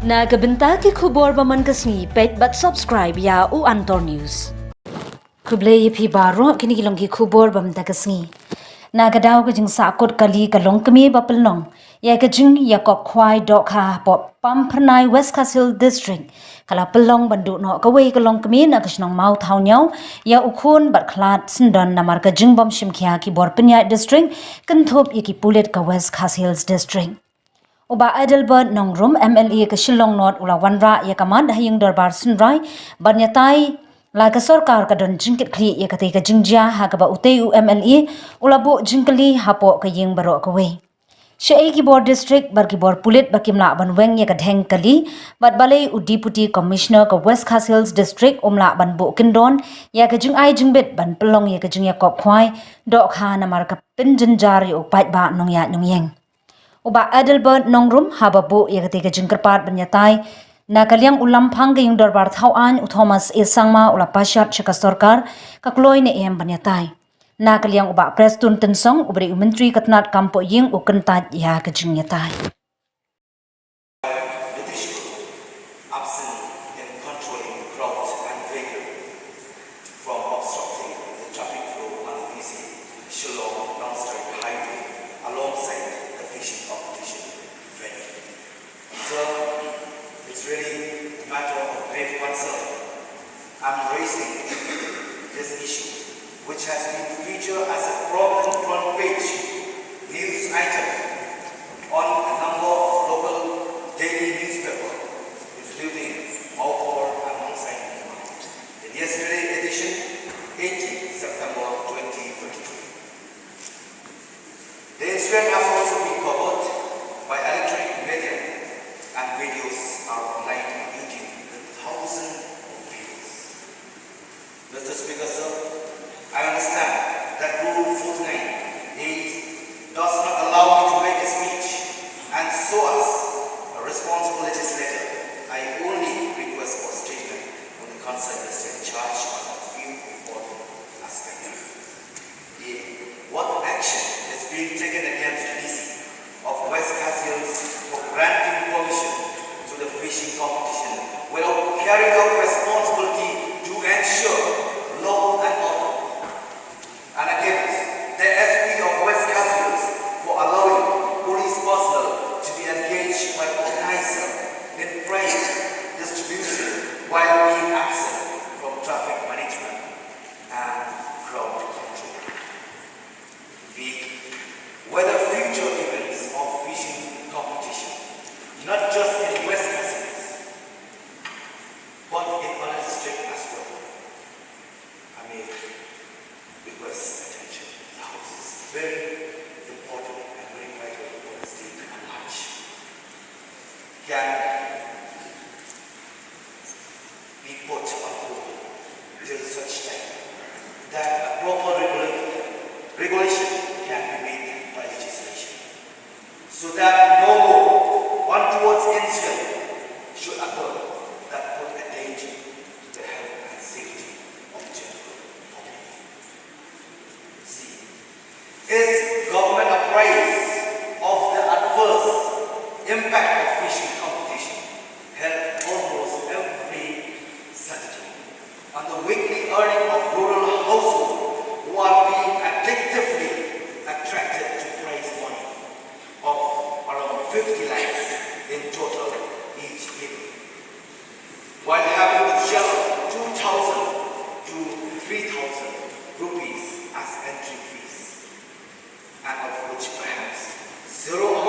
Nagabenta ki Khubor baman kasngi pet but subscribe ya u Antor News. Kublay pi baro kini kilong ki Khubor bam da kasngi. Nagadaw ka jing sakot kali kalong kami bapelnong. Ya ka jing yakop khwai dohkha pop pampernai West Castle District. Kala pelong bandu no kawai kalong kami na kasnong mau thau nyau ya ukhun bat khlat sindon namar ka jing bom shimkhia ki bor Kyntait District kanthop yaki pulit ka West Castle District. Uba Iingdorbar nongrum MLA Shillong North ula wanra ya kamad Iingdorbar sunrai banyatai la ka sarkar ka don jingkit khri ya kate ka jingjia ha ka ba uteu MLA ula bo jingkali hapo ka ying baro ka we Shei ki bor district bar ki bor pulit bakimla banweng ya ka dheng kali bat balai u deputy commissioner ka West Castle District umla ban bo kindon ya ka jing ai jingbit ban pelong ya ka jing ya kop khwai dohkha namar ka pinjinjar yo pat ba nong ya nyong yeng Uba Iingdorbar nongrum hababu ya ketika jengkerpat banyatai na kaliang ulam phang ke Iingdorbar thauan u Thomas e sangma ula pasyat chaka sarkar kakloi ne em banyatai na kaliang uba prestun tensong ubri menteri katnat kampo ying u Kyntait ya ke jengyatai It's really a matter of grave concern. I'm raising this issue, which has been featured as a problem front page news item on a number of local daily newspapers, including Khubor Antor. In yesterday's edition, 18 September 2023. The incident has also been covered by electronic media, and videos are online on YouTube with thousands of views. Mr. Speaker, sir, I understand that Rule 49 does not allow me to make a speech, and so as a responsible legislator, I only request for statement from the concerned minister in charge on a few important aspects. A. What action is being taken against DC of West Castle for granting permission to the fishing competition without carrying out responsibility to ensure law and order, and against the SP of West Castle for allowing police personnel to be engaged by organizer in price distribution while being absent from traffic management and crowd control. B. Whether future events of fishing competition, not just in West Castle, but in other districts as well, I may request attention. The House is very important and very vital for the state at large. Can be put on hold till such time that a proper regulation can be made by legislation, so that no more untoward incident should occur that put a danger to the health and safety of the general public. C. Is government apprised of the adverse impact of fishing competition held almost every Saturday on the weekly earning of rural households who are being addictively attracted to prize money of around 50 lakhs in total each year, while having to shell 2,000 to 3,000 rupees as entry fees, and of which perhaps zero